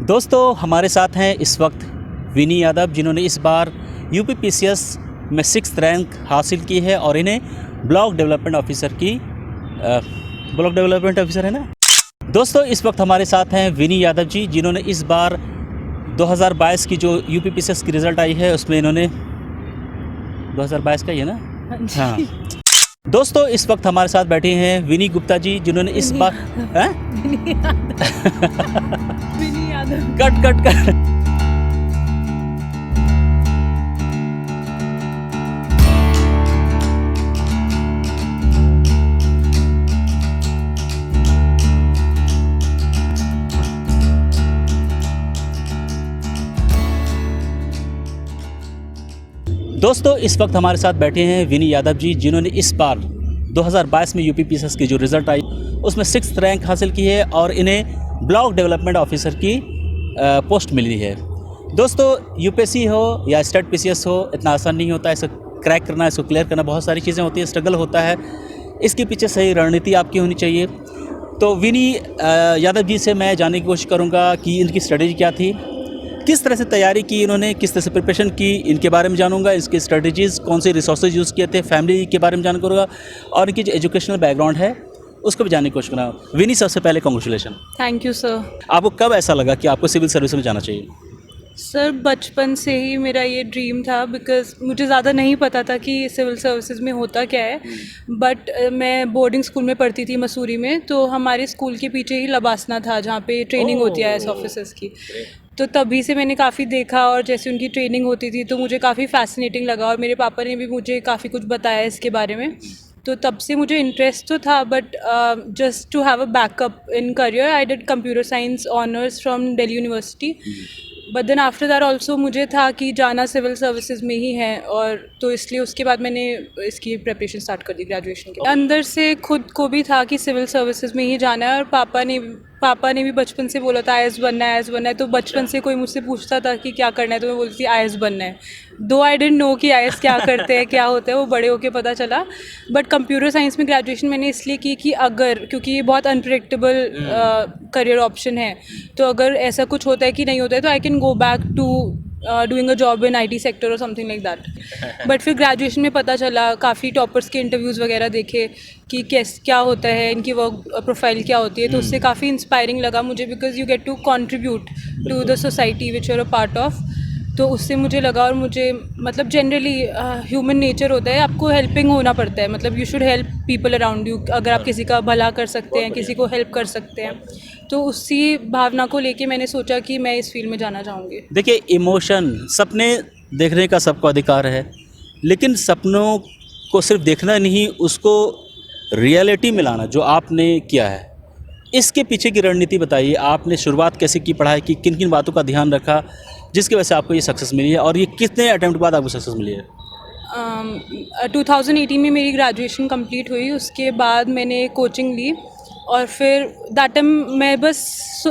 दोस्तों हमारे साथ हैं इस वक्त विनी यादव, जिन्होंने इस बार यूपीपीसीएस में 6th रैंक हासिल की है और इन्हें ब्लॉक डेवलपमेंट ऑफिसर है ना। दोस्तों इस वक्त हमारे साथ हैं विनी यादव जी, जिन्होंने इस बार 2022 की जो यूपीपीसीएस की रिज़ल्ट आई है उसमें इन्होंने 2022 का ही है ना। हाँ दोस्तों इस वक्त हमारे साथ बैठे हैं विनी गुप्ता जी, जिन्होंने इस बार विनी यादव कट दोस्तों इस वक्त हमारे साथ बैठे हैं विनी यादव जी, जिन्होंने इस बार 2022 में यूपीपीसीएस की जो रिज़ल्ट आई उसमें 6th रैंक हासिल की है और इन्हें ब्लॉक डेवलपमेंट ऑफिसर की पोस्ट मिली है। दोस्तों यूपीएससी हो या स्टेट पीसीएस हो, इतना आसान नहीं होता है इसे क्रैक करना, इसको क्लियर करना, बहुत सारी चीज़ें होती हैं, स्ट्रगल होता है। इसके पीछे सही रणनीति आपकी होनी चाहिए। तो विनी यादव जी से मैं जानने की कोशिश करूँगा कि इनकी स्ट्रेटेजी क्या थी, किस तरह से तैयारी की इन्होंने, किस तरह से प्रिपरेशन की, इनके बारे में जानूंगा। इसकी स्ट्रेटजीज़, कौन से रिसोर्सेज यूज़ किए थे, फैमिली के बारे में जान करूँगा और इनकी जो एजुकेशनल बैकग्राउंड है उसको भी जानने की कोशिश करूँगा। विनी सबसे पहले कॉन्ग्रेचुलेशन। Thank you sir. आपको कब ऐसा लगा कि आपको सिविल सर्विस में जाना चाहिए? सर बचपन से ही मेरा ये ड्रीम था, बिकॉज मुझे ज़्यादा नहीं पता था कि सिविल सर्विसेज में होता क्या है। बट मैं बोर्डिंग स्कूल में पढ़ती थी मसूरी में, तो हमारे स्कूल के पीछे ही लबासना था जहाँ पे ट्रेनिंग होती है IAS ऑफिसर्स की। तो तभी से मैंने काफ़ी देखा और जैसे उनकी ट्रेनिंग होती थी तो मुझे काफ़ी फैसिनेटिंग लगा और मेरे पापा ने भी मुझे काफ़ी कुछ बताया इसके बारे में। तो तब से मुझे इंटरेस्ट तो था, but just to have a backup in career I did computer science honours from Delhi university. But then after that also मुझे था कि जाना सिविल सर्विसेज में ही है, और तो इसलिए उसके बाद मैंने इसकी प्रिपरेशन स्टार्ट कर दी ग्रेजुएशन के। अंदर से खुद को भी था कि सिविल सर्विसेज में ही जाना है, और पापा ने भी बचपन से बोला था IAS बनना है। तो बचपन से कोई मुझसे पूछता था कि क्या करना है तो मैं बोलती थी IAS बनना है। दो आई डेंट नो कि IAS क्या करते हैं, क्या होता है, वो बड़े होके पता चला। बट कंप्यूटर साइंस में ग्रेजुएशन मैंने इसलिए की कि अगर, क्योंकि ये बहुत अनप्रेडिक्टेबल करियर ऑप्शन है, तो अगर ऐसा कुछ होता है कि नहीं होता है तो I can go back to doing a job in IT sector और समथिंग लाइक दैट। बट फिर ग्रेजुएशन में पता चला, काफ़ी टॉपर्स के इंटरव्यूज़ वगैरह देखे कि क्या होता है, इनकी वर्क प्रोफाइल क्या होती है, तो उससे काफ़ी इंस्पायरिंग लगा मुझे, because you get to contribute to the society which you're a part of. तो उससे मुझे लगा, और मुझे मतलब जनरली ह्यूमन नेचर होता है, आपको हेल्पिंग होना पड़ता है, मतलब you should help people around you. अगर आप किसी का भला कर सकते हैं, किसी को हेल्प कर सकते हैं, तो उसी भावना को लेके मैंने सोचा कि मैं इस फील्ड में जाना चाहूँगी। देखिए इमोशन, सपने देखने का सबको अधिकार है, लेकिन सपनों को सिर्फ देखना नहीं, उसको रियलिटी में लाना जो आपने किया है, इसके पीछे की रणनीति बताइए। आपने शुरुआत कैसे की, पढ़ाई की, किन किन बातों का ध्यान रखा जिसकी वजह से आपको ये सक्सेस मिली है, और ये कितने अटेम्प्ट बाद आपको सक्सेस मिली है? 2018 में मेरी ग्रेजुएशन कंप्लीट हुई, उसके बाद मैंने कोचिंग ली, और फिर दैट टाइम मैं बस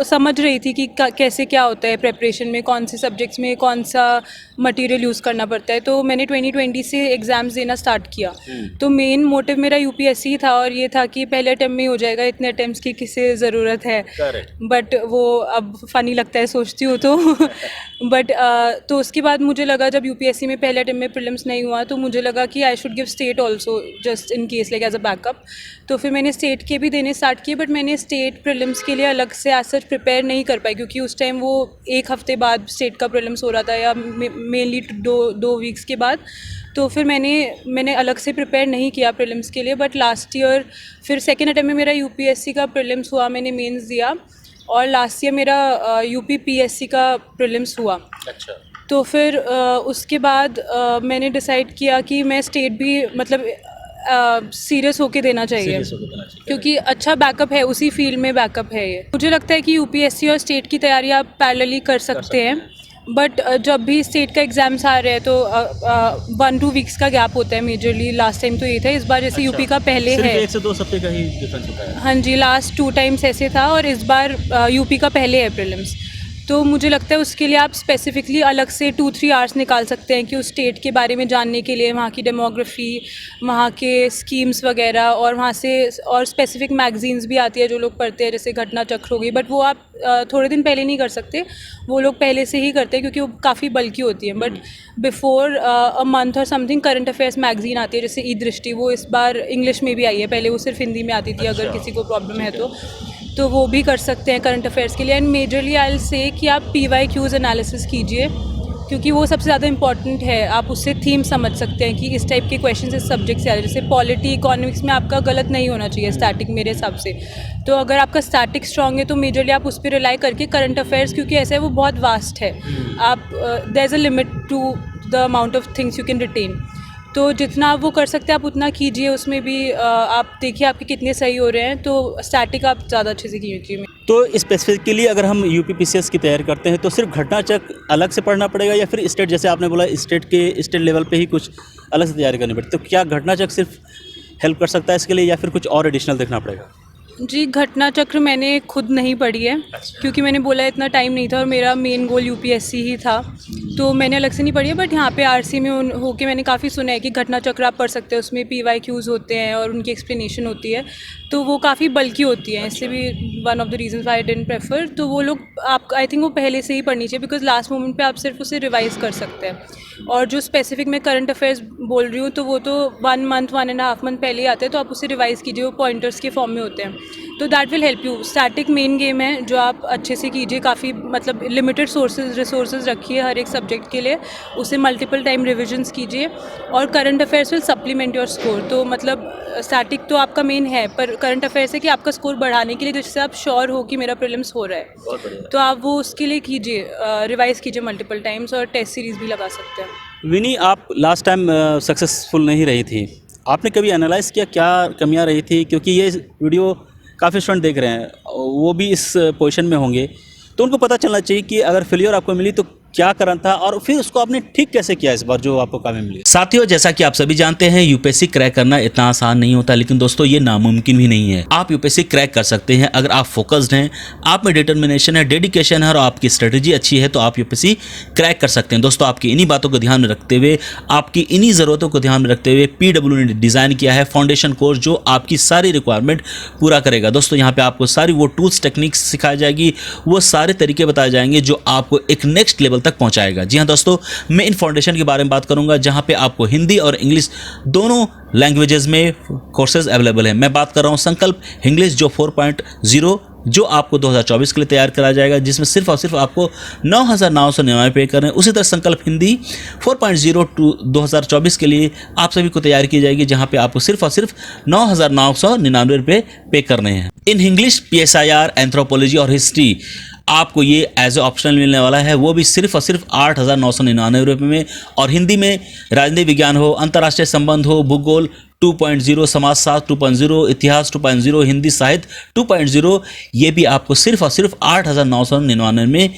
समझ रही थी कि कैसे क्या होता है प्रेपरेशन में, कौन से सब्जेक्ट्स में कौन सा मटेरियल यूज़ करना पड़ता है। तो मैंने 2020 से एग्ज़ाम्स देना स्टार्ट किया। तो मेन मोटिव मेरा UPSC ही था, और ये था कि पहले अटेम्प्ट में हो जाएगा, इतने अटेम्प्ट्स की किसे ज़रूरत है। बट वो अब फ़नी लगता है सोचती हूँ तो बट तो उसके बाद मुझे लगा, जब UPSC में पहले अटेम्प्ट में प्रीलिम्स नहीं हुआ, तो मुझे लगा कि I should give state also, just in case, like as a backup. तो फिर मैंने स्टेट के भी देने स्टार्ट किए, बट मैंने स्टेट प्रीलिम्स के लिए अलग से एज सच प्रिपेयर नहीं कर पाई, क्योंकि उस टाइम वो 1 हफ्ते बाद स्टेट का प्रीलिम्स हो रहा था, या मेनली 2 वीक्स के बाद। तो फिर मैंने अलग से प्रिपेयर नहीं किया प्रीलिम्स के लिए। बट लास्ट ईयर फिर सेकेंड अटेम्प्ट में मेरा UPSC का प्रीलिम्स हुआ, मैंने मेंस दिया, और लास्ट ईयर मेरा UPPSC का प्रीलिम्स हुआ। अच्छा। तो फिर उसके बाद मैंने डिसाइड किया कि मैं स्टेट भी मतलब सीरियस होके देना चाहिए, क्योंकि अच्छा बैकअप है, उसी फील्ड में बैकअप है ये। मुझे लगता है कि UPSC और स्टेट की तैयारी आप पैरेलली कर सकते हैं, बट जब भी स्टेट का एग्जाम्स आ रहे हैं तो 1-2 वीक्स का गैप होता है मेजरली। लास्ट टाइम तो ये था, इस बार जैसे यूपी का पहले है, 1 से 2 हफ्ते का ही डिफरेंस होता है। हाँ जी, लास्ट 2 टाइम्स ऐसे था, और इस बार यूपी का पहले है प्रीलिम्स। तो मुझे लगता है उसके लिए आप स्पेसिफिकली अलग से 2-3 आवर्स निकाल सकते हैं कि उस स्टेट के बारे में जानने के लिए, वहाँ की डेमोग्राफी, वहाँ के स्कीम्स वगैरह, और वहाँ से और स्पेसिफिक मैगजीन्स भी आती है जो लोग पढ़ते हैं, जैसे घटना चक्र हो गई, बट वो आप थोड़े दिन पहले नहीं कर सकते, वो लोग पहले से ही करते हैं क्योंकि वो काफ़ी बल्कि होती है। बट बिफोर अ मंथ और समथिंग करंट अफेयर्स मैगजीन आती है, जैसे ई दृष्टि, वो इस बार इंग्लिश में भी आई है, पहले वो सिर्फ हिंदी में आती थी अगर किसी को प्रॉब्लम है तो वो भी कर सकते हैं करंट अफेयर्स के लिए। And majorly I will say कि आप PYQs एनालिसिस कीजिए, क्योंकि वो सबसे ज़्यादा इंपॉर्टेंट है। आप उससे थीम समझ सकते हैं कि इस टाइप के क्वेश्चन इस सब्जेक्ट से आ रहे हैं। जैसे पॉलिटी, इकोनॉमिक्स में आपका गलत नहीं होना चाहिए स्टैटिक, मेरे हिसाब से। तो अगर आपका स्टैटिक स्ट्रॉन्ग है तो मेजरली आप उस पर रिलाई करके करंट अफेयर्स, क्योंकि ऐसा है वो बहुत वास्ट है, आप there is a limit to the amount of things you can retain. तो जितना आप वो कर सकते हैं आप उतना कीजिए। उसमें भी आप देखिए आपके कितने सही हो रहे हैं, तो स्टैटिक आप ज़्यादा अच्छे से कीजिए। तो स्पेसिफिकली अगर हम UPPCS की तैयारी करते हैं तो सिर्फ घटना चक्र अलग से पढ़ना पड़ेगा, या फिर स्टेट, जैसे आपने बोला स्टेट लेवल पे ही कुछ अलग से तैयारी करनी पड़ती है, तो क्या घटना चक्र सिर्फ हेल्प कर सकता है इसके लिए, या फिर कुछ और एडिशनल देखना पड़ेगा? जी, घटना चक्र मैंने खुद नहीं पढ़ी है, क्योंकि मैंने बोला इतना टाइम नहीं था और मेरा मेन गोल UPSC ही था, तो मैंने अलग से नहीं पढ़ी है। बट यहाँ पे RC में होके मैंने काफ़ी सुना है कि घटना चक्र आप पढ़ सकते हैं, उसमें PYQs होते हैं और उनकी एक्सप्लेनेशन होती है, तो वो काफ़ी बल्कि होती है। इससे भी one of the reasons why I didn't prefer. तो वो लोग आप, आई थिंक वो पहले से ही पढ़नी चाहिए, बिकॉज लास्ट मोमेंट पे आप सिर्फ उसे रिवाइज कर सकते हैं। और जो स्पेसिफिक मैं करंट अफेयर्स बोल रही हूँ, तो वो तो 1 मंथ 1.5 मंथ पहले ही आते हैं, तो आप उसे रिवाइज कीजिए, वो पॉइंटर्स के फॉर्म में होते हैं, तो that will help you. Static main game है जो आप अच्छे से कीजिए, काफ़ी मतलब लिमिटेड रिसोर्सेज रखिए हर एक सब्जेक्ट के लिए, उसे मल्टीपल टाइम रिविजन्स कीजिए, और current affairs will supplement your score. तो मतलब स्टैटिक तो आपका मेन है, पर करंट अफेयर्स है कि आपका स्कोर बढ़ाने के लिए, जिससे आप श्योर हो कि मेरा प्रीलिम्स हो रहा है, तो आप वो उसके लिए कीजिए, रिवाइज कीजिए मल्टीपल टाइम्स, और टेस्ट सीरीज़ भी लगा सकते हैं। विनी, आप लास्ट टाइम सक्सेसफुल नहीं रही थी, आपने कभी एनालाइज किया क्या कमियां रही थी? क्योंकि ये वीडियो काफ़ी स्टूडेंट देख रहे हैं, वो भी इस पोजीशन में होंगे, तो उनको पता चलना चाहिए कि अगर फेलियर आपको मिली तो क्या करना था, और फिर उसको आपने ठीक कैसे किया इस बार जो आपको कामयाबी मिली। साथियों, जैसा कि आप सभी जानते हैं, UPSC क्रैक करना इतना आसान नहीं होता, लेकिन दोस्तों ये नामुमकिन भी नहीं है। आप UPSC क्रैक कर सकते हैं अगर आप फोकस्ड हैं, आप में डिटर्मिनेशन है, डेडिकेशन है, और आपकी स्ट्रेटेजी अच्छी है, तो आप UPSC क्रैक कर सकते हैं। दोस्तों, आपकी इन्हीं बातों को ध्यान में रखते हुए, आपकी इन्हीं ज़रूरतों को ध्यान में रखते हुए PW ने डिज़ाइन किया है फाउंडेशन कोर्स, जो आपकी सारी रिक्वायरमेंट पूरा करेगा। दोस्तों, यहाँ पे आपको सारी वो टूल्स, टेक्निक्स सिखाई जाएगी, वो सारे तरीके बताए जाएंगे जो आपको एक नेक्स्ट लेवल तक पहुँचाएगा। जी हाँ दोस्तों, मैं इन फाउंडेशन के बारे में बात करूंगा, जहां पे आपको हिंदी और इंग्लिश दोनों लैंग्वेजेस में कोर्सेज अवेलेबल हैं। मैं बात कर रहा हूं संकल्प इंग्लिश जो 4.0, जो आपको 2024 के लिए तैयार कराया जाएगा, जिसमें सिर्फ और सिर्फ आपको 9,999 पे करने हैं। उसी तरह संकल्प हिंदी 4.0 2024 के लिए आप सभी को तैयार की जाएगी, जहां पे आपको सिर्फ और सिर्फ 9,999 रुपये पे करने हैं। इन इंग्लिश, PSIR, एंथ्रोपोलॉजी और हिस्ट्री आपको ये एज ए ऑप्शनल मिलने वाला है, वो भी सिर्फ और सिर्फ 8,999 रुपये में। और हिंदी में राजनीतिक विज्ञान हो, अंतर्राष्ट्रीय संबंध हो, भूगोल 2.0, समाजशास्त्र 2.0, इतिहास 2.0, हिंदी साहित्य 2.0, ये भी आपको सिर्फ और सिर्फ 8,999 में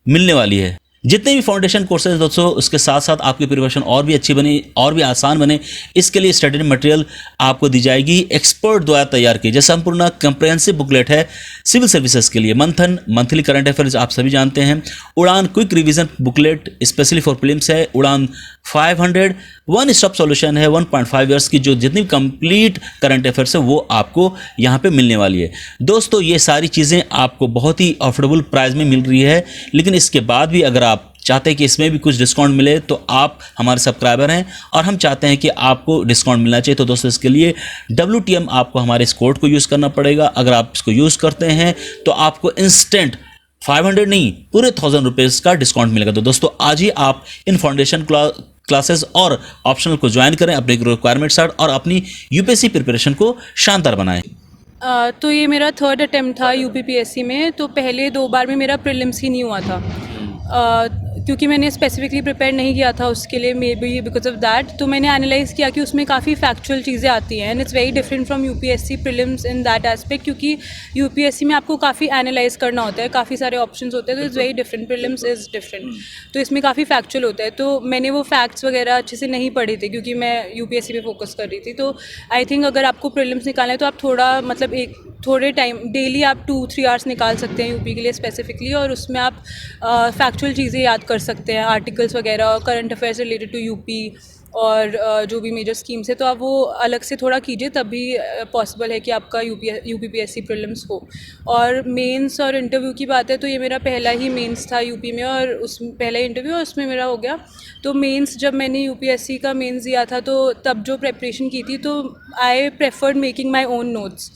मिलने वाली है। जितने भी फाउंडेशन कोर्सेज दोस्तों, उसके साथ साथ आपकी प्रिपरेशन और भी अच्छी बने, और भी आसान बने, इसके लिए स्टडी मटेरियल आपको दी जाएगी एक्सपर्ट द्वारा तैयार की। जैसे संपूर्ण कंप्रेहेंसिव बुकलेट है सिविल सर्विसेज के लिए, मंथन मंथली करंट अफेयर्स आप सभी जानते हैं, उड़ान quick revision booklet specially for prelims है, उड़ान 500 वन स्टॉप सॉल्यूशन है 1.5 ईयर्स की, जो जितनी कंप्लीट करंट अफेयर्स है वो आपको यहाँ पे मिलने वाली है। दोस्तों, ये सारी चीज़ें आपको बहुत ही अफोर्डेबल प्राइस में मिल रही है, लेकिन इसके बाद भी अगर आप चाहते हैं कि इसमें भी कुछ डिस्काउंट मिले, तो आप हमारे सब्सक्राइबर हैं और हम चाहते हैं कि आपको डिस्काउंट मिलना चाहिए। तो दोस्तों, इसके लिए WTM आपको हमारे इस कोड को यूज़ करना पड़ेगा। अगर आप इसको यूज़ करते हैं तो आपको इंस्टेंट 500 नहीं, पूरे 1000 रुपीज़ का डिस्काउंट मिलेगा। तो दोस्तों, आज ही आप इन फाउंडेशन क्लासेस और ऑप्शनल को ज्वाइन करें, अपने रिक्वायरमेंट साथ, और अपनी UPSC प्रिपरेशन को शानदार बनाएं। तो ये मेरा 3rd अटेम्प्ट था UPPSC में। तो पहले 2 बार में मेरा प्रीलिम्स ही नहीं हुआ था, क्योंकि मैंने स्पेसिफिकली प्रिपेयर नहीं किया था उसके लिए, may be because of that, तो मैंने एनालाइज़ किया कि उसमें काफ़ी फैक्चुअल चीज़ें आती हैं and it's very different from UPSC prelims in that aspect, क्योंकि यूपीएससी में आपको काफ़ी एनालाइज करना होता है, काफ़ी सारे ऑप्शंस होते हैं, तो it's very different, prelims is different, तो इसमें काफ़ी फैक्चुअल होता है। तो मैंने वो फैक्ट्स वगैरह अच्छे से नहीं पढ़े थे क्योंकि मैं यूपीएससी पे फोकस कर रही थी। तो आई थिंक अगर आपको प्रीलिम्स निकालना है तो आप थोड़ा मतलब एक थोड़े टाइम डेली आप 2-3 आवर्स निकाल सकते हैं यूपी के लिए स्पेसिफिकली, और उसमें आप फैक्चुअल चीज़ें याद कर सकते हैं, आर्टिकल्स वगैरह, current affairs related to UP और जो भी मेजर स्कीम्स है, तो आप वो अलग से थोड़ा कीजिए, तभी पॉसिबल है कि आपका यूपीपीएससी प्रीलिम्स हो। और मेंस और इंटरव्यू की बात है तो ये मेरा पहला ही मेंस था यूपी में, और उस पहला ही इंटरव्यू और उसमें मेरा हो गया। तो मेंस जब मैंने यूपीएससी का मेंस दिया था तो तब जो प्रेपरेशन की थी, तो आई preferred making my own notes,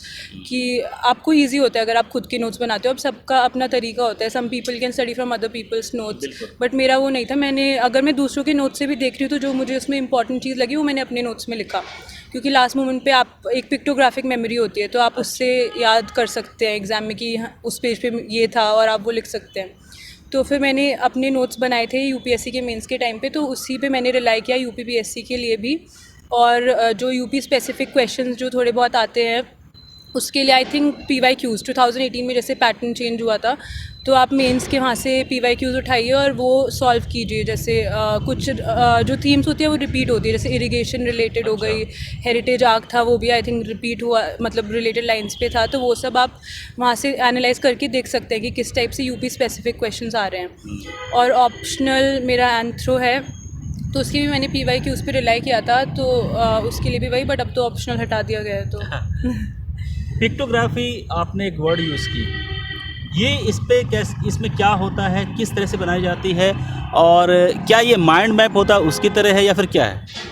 कि आपको ईजी होता है अगर आप खुद के नोट्स बनाते हो। अब सबका अपना तरीका होता है, some people can study from other people's notes, but मेरा वो नहीं था। अगर मैं दूसरों के नोट्स से भी देख रही हूँ तो जो मुझे उसमें इंपॉर्टेंट चीज़ लगी वो मैंने अपने नोट्स में लिखा, क्योंकि लास्ट मोमेंट पे आप एक पिक्टोग्राफिक मेमोरी होती है, तो आप उससे याद कर सकते हैं एग्ज़ाम में कि उस पेज पे ये था और आप वो लिख सकते हैं। तो फिर मैंने अपने नोट्स बनाए थे यूपीएससी के मेंस के टाइम पे, तो उसी पे मैंने रिलाई किया यूपीपीएससी के लिए भी। और जो यूपी स्पेसिफिक क्वेश्चंस जो थोड़े बहुत आते हैं उसके लिए आई थिंक PYQs 2018 में जैसे पैटर्न चेंज हुआ था, तो आप मेंस के वहाँ से PYQs उठाइए और वो सॉल्व कीजिए। जैसे कुछ जो थीम्स होती है वो रिपीट होती है, जैसे इरिगेशन रिलेटेड हो गई, हेरिटेज आर्क था वो भी आई थिंक रिपीट हुआ, मतलब रिलेटेड लाइंस पे था, तो वो सब आप वहाँ से एनालाइज करके देख सकते हैं कि किस टाइप से यूपी स्पेसिफिक क्वेश्चंस आ रहे हैं। और ऑप्शनल मेरा एंथ्रो है, तो उसकी भी मैंने PYQs पे रिलाई किया था, तो उसके लिए भी वही, बट अब तो ऑप्शनल हटा दिया गया है। तो पिक्टोग्राफी आपने एक वर्ड यूज़ की, ये इसमें क्या होता है, किस तरह से बनाई जाती है, और क्या ये माइंड मैप होता है उसकी तरह है या फिर क्या है?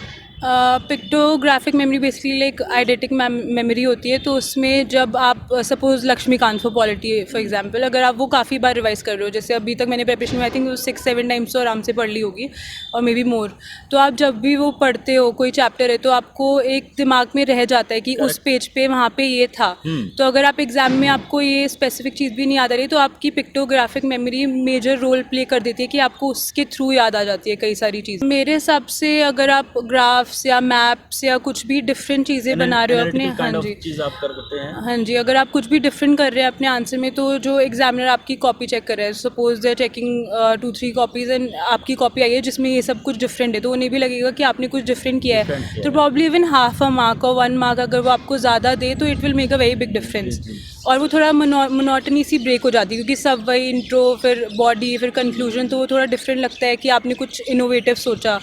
पिक्टोग्राफिक मेमोरी बेसिकली एक आइडेटिक मेमोरी होती है। तो उसमें जब आप suppose Laxmikanth for polity for example, अगर आप वो काफ़ी बार रिवाइज कर रहे हो, जैसे अभी तक मैंने प्रिपरेशन में आई थिंक 6-7 टाइम्स तो आराम से पढ़ ली होगी और मे बी मोर, तो आप जब भी वो पढ़ते हो कोई चैप्टर है तो आपको एक दिमाग में रह जाता है कि उस पेज पे वहाँ पे ये था। तो अगर आप एग्जाम में आपको ये स्पेसिफिक चीज़ भी नहीं याद आ रही तो आपकी pictographic memory major role play कर देती है कि आपको उसके थ्रू याद आ जाती है कई सारी चीज़। मेरे हिसाब से अगर आप ग्राफ्स या मैप्स या कुछ भी डिफरेंट चीज़ें बना रहे हो अपने, हाँ जी चीज़ आप कर देते हैं। हाँ जी, अगर आप कुछ भी डिफरेंट कर रहे हैं अपने आंसर में, तो जो एग्जामिनर आपकी कॉपी चेक कर रहे हैं, suppose they are checking 2-3 copies and आपकी कॉपी आई है जिसमें ये सब कुछ डिफरेंट है, तो उन्हें भी लगेगा कि आपने कुछ डिफरेंट किया है, तो probably even half a mark और 1 मार्क अगर वो आपको ज़्यादा दे तो it will make a very big difference. और वो थोड़ा मोनोटनी सी ब्रेक हो जाती है, क्योंकि सब वही इंट्रो फिर बॉडी फिर कंक्लूजन, तो वो थोड़ा डिफरेंट लगता है कि आपने कुछ इनोवेटिव सोचा,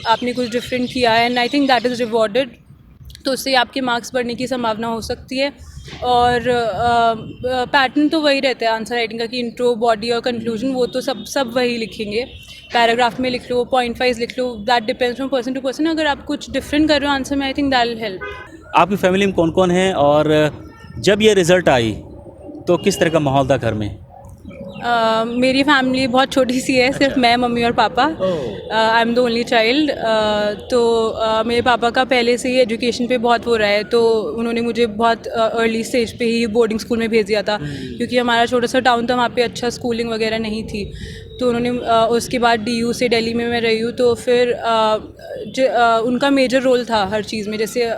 आपने कुछ डिफरेंट किया है, and I think that is rewarded, तो उससे आपके मार्क्स बढ़ने की संभावना हो सकती है। और पैटर्न तो वही रहता है आंसर राइटिंग का कि इंट्रो बॉडी और कंक्लूजन, वो तो सब वही लिखेंगे, पैराग्राफ में लिख लो, पॉइंट वाइज लिख लो, that depends from person to person. अगर आप कुछ डिफरेंट कर रहे हो आंसर में, I think that will help. आपकी फैमिली में कौन कौन है, और जब ये रिज़ल्ट आई तो किस तरह का माहौल था घर में? मेरी फैमिली बहुत छोटी सी है, सिर्फ मैं, मम्मी और पापा, I am the only child. तो मेरे पापा का पहले से ही एजुकेशन पे बहुत हो रहा है, तो उन्होंने मुझे बहुत अर्ली स्टेज पे ही बोर्डिंग स्कूल में भेज दिया था, क्योंकि हमारा छोटा सा टाउन था, वहाँ पे अच्छा स्कूलिंग वगैरह नहीं थी। तो उन्होंने उसके बाद DU से दिल्ली में मैं रही हूँ, तो फिर उनका मेजर रोल था हर चीज़ में, जैसे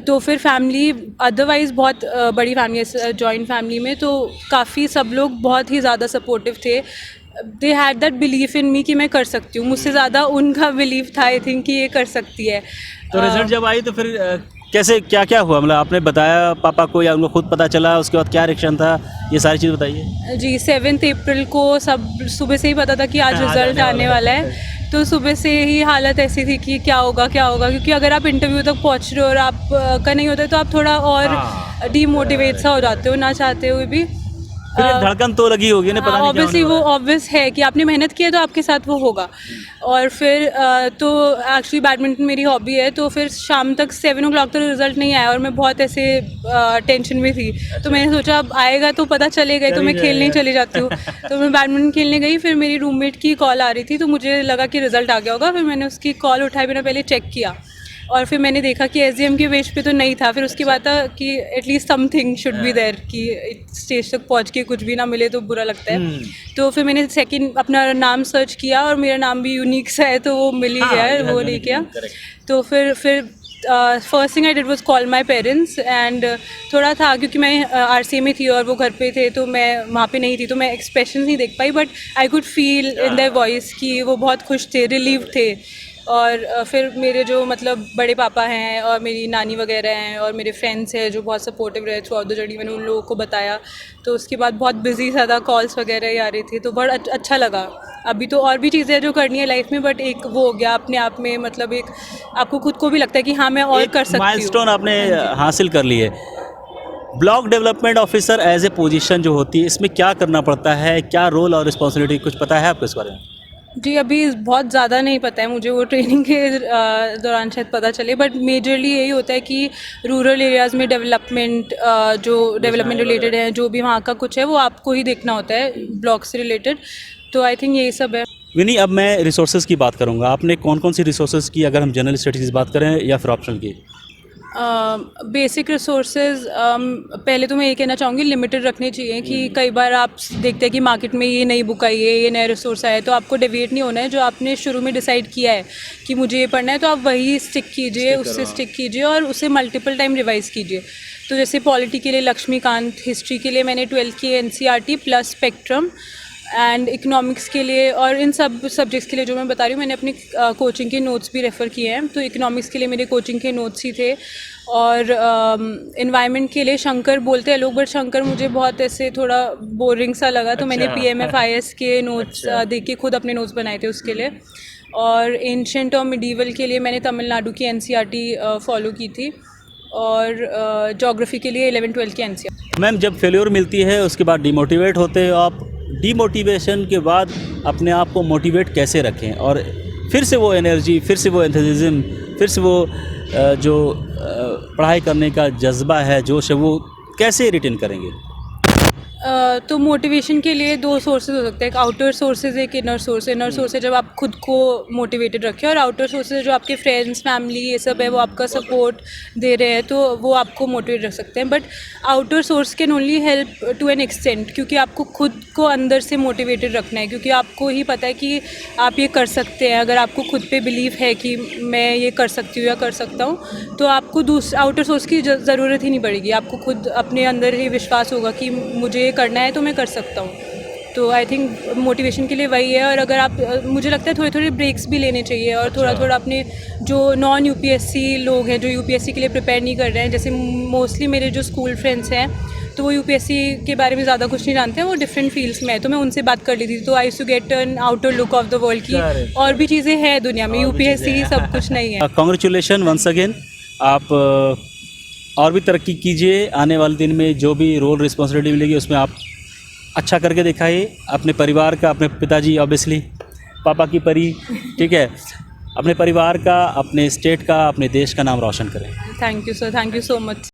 तो फिर फैमिली अदरवाइज़ बहुत बड़ी फैमिली है, जॉइंट फैमिली में, तो काफ़ी सब लोग बहुत ही ज़्यादा सपोर्टिव थे। They had that belief in me कि मैं कर सकती हूँ, मुझसे ज़्यादा उनका बिलीफ था आई थिंक कि ये कर सकती है। तो रिजल्ट जब आई तो फिर कैसे क्या क्या हुआ, मतलब आपने बताया पापा को या उनको खुद पता चला, उसके बाद क्या रिएक्शन था, ये सारी चीज़ बताइए। जी, 7 अप्रैल को सब सुबह से ही पता था कि आज रिज़ल्ट आने वाला है, तो सुबह से ही हालत ऐसी थी कि क्या होगा, क्योंकि अगर आप इंटरव्यू तक पहुंच रहे हो और आप का नहीं होता है तो आप थोड़ा और डीमोटिवेट सा हो जाते हो ना चाहते हुए भी। फिर एक धड़कन तो लगी होगी ना, पता नहीं क्या ऑब्वियसली होने वो वाला है। ऑब्वियस है कि आपने मेहनत की है तो आपके साथ वो होगा। और फिर तो एक्चुअली बैडमिंटन मेरी हॉबी है, तो फिर शाम तक 7 o'clock तक रिजल्ट नहीं आया और मैं बहुत ऐसे टेंशन में थी। तो मैंने सोचा अब आएगा तो पता चलेगा, तो मैं खेलने ही चली जाती हूँ। तो मैं बैडमिंटन खेलने गई, फिर मेरी रूममेट की कॉल आ रही थी, तो मुझे लगा कि रिजल्ट आ गया होगा। फिर मैंने उसकी कॉल उठाए बिना पहले चेक किया, और फिर मैंने देखा कि SDM के पेज पे तो नहीं था, फिर उसके बाद था कि at least something should be there, कि स्टेज तक पहुंच के कुछ भी ना मिले तो बुरा लगता है। तो फिर मैंने सेकंड अपना नाम सर्च किया और मेरा नाम भी यूनिक सा है तो वो मिल ही गया, वो नहीं किया। तो फिर first thing I did was call my parents and थोड़ा था क्योंकि मैं RCA में थी और वो घर पे थे तो मैं वहाँ पे नहीं थी, तो मैं एक्सप्रेशन नहीं देख पाई, but I could feel in their voice कि वो बहुत खुश थे, रिलीव थे। और फिर मेरे जो मतलब बड़े पापा हैं और मेरी नानी वगैरह हैं और मेरे फ्रेंड्स हैं जो बहुत सपोर्टिव रहे थ्रू आउट द जर्नी, मैंने उन लोगों को बताया। तो उसके बाद बहुत बिजी ज़्यादा कॉल्स वगैरह ही आ रही थी, तो बहुत अच्छा लगा। अभी तो और भी चीज़ें जो करनी है लाइफ में, बट एक वो हो गया अपने आप में, मतलब एक आपको खुद को भी लगता है कि हाँ मैं और कर सकती हूँ। माइलस्टोन आपने हासिल कर ली है। Block development officer as a position जो होती है, इसमें क्या करना पड़ता है, क्या रोल और रिस्पॉन्सिबिलिटी, कुछ पता है आपको इस बारे में? जी अभी बहुत ज़्यादा नहीं पता है मुझे, वो ट्रेनिंग के दौरान शायद पता चले, बट मेजरली यही होता है कि रूरल एरियाज़ में डेवलपमेंट जो डेवलपमेंट रिलेटेड है, जो भी वहाँ का कुछ है वो आपको ही देखना होता है ब्लॉक से रिलेटेड। तो आई थिंक यही सब है। विनी, अब मैं रिसोर्सेज की बात करूँगा। आपने कौन कौन सी रिसोर्सेज की, अगर हम जनरल स्टडीज़ की बात करें या फिर ऑप्शनल की? बेसिक रिसोर्सेज पहले तो मैं ये कहना चाहूँगी लिमिटेड रखने चाहिए, कि कई बार आप देखते हैं कि मार्केट में ये नई बुक आई है, ये नया रिसोर्स आया है, तो आपको डेविएट नहीं होना है। जो आपने शुरू में डिसाइड किया है कि मुझे ये पढ़ना है, तो आप वही स्टिक कीजिए, उससे स्टिक कीजिए और उसे मल्टीपल टाइम रिवाइज़ कीजिए। तो जैसे पॉलिटी के लिए लक्ष्मीकांत, हिस्ट्री के लिए मैंने 12th की NCERT plus spectrum, and economics के लिए और इन सब सब्जेक्ट्स के लिए जो मैं बता रही हूँ मैंने अपनी कोचिंग के नोट्स भी रेफ़र किए हैं। तो इकोनॉमिक्स के लिए मेरे कोचिंग के नोट्स ही थे, और इन्वायरमेंट के लिए शंकर बोलते हैं लोग, बट शंकर मुझे बहुत ऐसे थोड़ा बोरिंग सा लगा, तो मैंने PMFIS के नोट्स देख के खुद अपने नोट्स बनाए थे उसके लिए। और एंशेंट और मिडीवल के लिए मैंने तमिलनाडु की NCERT फॉलो की थी, और जोग्राफ़ी के लिए 11th-12th की NCERT। मैम, जब फेल्योर मिलती है उसके बाद डिमोटिवेट होते हो आप, डिमोटिवेशन के बाद अपने आप को मोटिवेट कैसे रखें और फिर से वो एनर्जी, फिर से वो एंथुसिज्म, फिर से वो जो पढ़ाई करने का जज्बा है, जोश है, वो कैसे रिटेन करेंगे? तो मोटिवेशन के लिए दो सोर्सेज हो सकते हैं, एक आउटर सोर्सेज, एक इनर सोर्स। इनर सोर्स है जब आप खुद को मोटिवेटेड रखें, और आउटर सोर्सेज जो आपके फ्रेंड्स, फैमिली, ये सब है, वो आपका सपोर्ट दे रहे हैं, तो वो आपको मोटिवेट रख सकते हैं। But outer source can only help to an extent, क्योंकि आपको खुद को अंदर से मोटिवेटेड रखना है, क्योंकि आपको ही पता है कि आप ये कर सकते हैं। अगर आपको खुद पे बिलीव है कि मैं ये कर सकती हूँ या कर सकता हूँ, तो आपको आउटर सोर्स की ज़रूरत ही नहीं पड़ेगी। आपको खुद अपने अंदर ही विश्वास होगा कि मुझे करना है तो मैं कर सकता हूँ। तो आई थिंक मोटिवेशन के लिए वही है। और अगर आप, मुझे लगता है थोड़े थोड़े ब्रेक्स भी लेने चाहिए, और थोड़ा थोड़ा अपने जो नॉन UPSC लोग हैं, जो UPSC के लिए प्रिपेयर नहीं कर रहे हैं, जैसे मोस्टली मेरे जो स्कूल फ्रेंड्स हैं तो वो UPSC के बारे में ज़्यादा कुछ नहीं जानते हैं, वो डिफरेंट फील्ड्स में है, तो मैं उनसे बात कर ली थी, तो I used to get an outer look of the world की और भी चीज़ें हैं दुनिया में, UPSC ही सब कुछ नहीं है। Congratulation once again. आप और भी तरक्की कीजिए, आने वाले दिन में जो भी रोल रिस्पॉन्सिबिलिटी मिलेगी उसमें आप अच्छा करके दिखाइए। अपने परिवार का, अपने पिताजी ऑब्वियसली पापा की परी, ठीक है, अपने परिवार का, अपने स्टेट का, अपने देश का नाम रोशन करें। Thank you sir, thank you so much.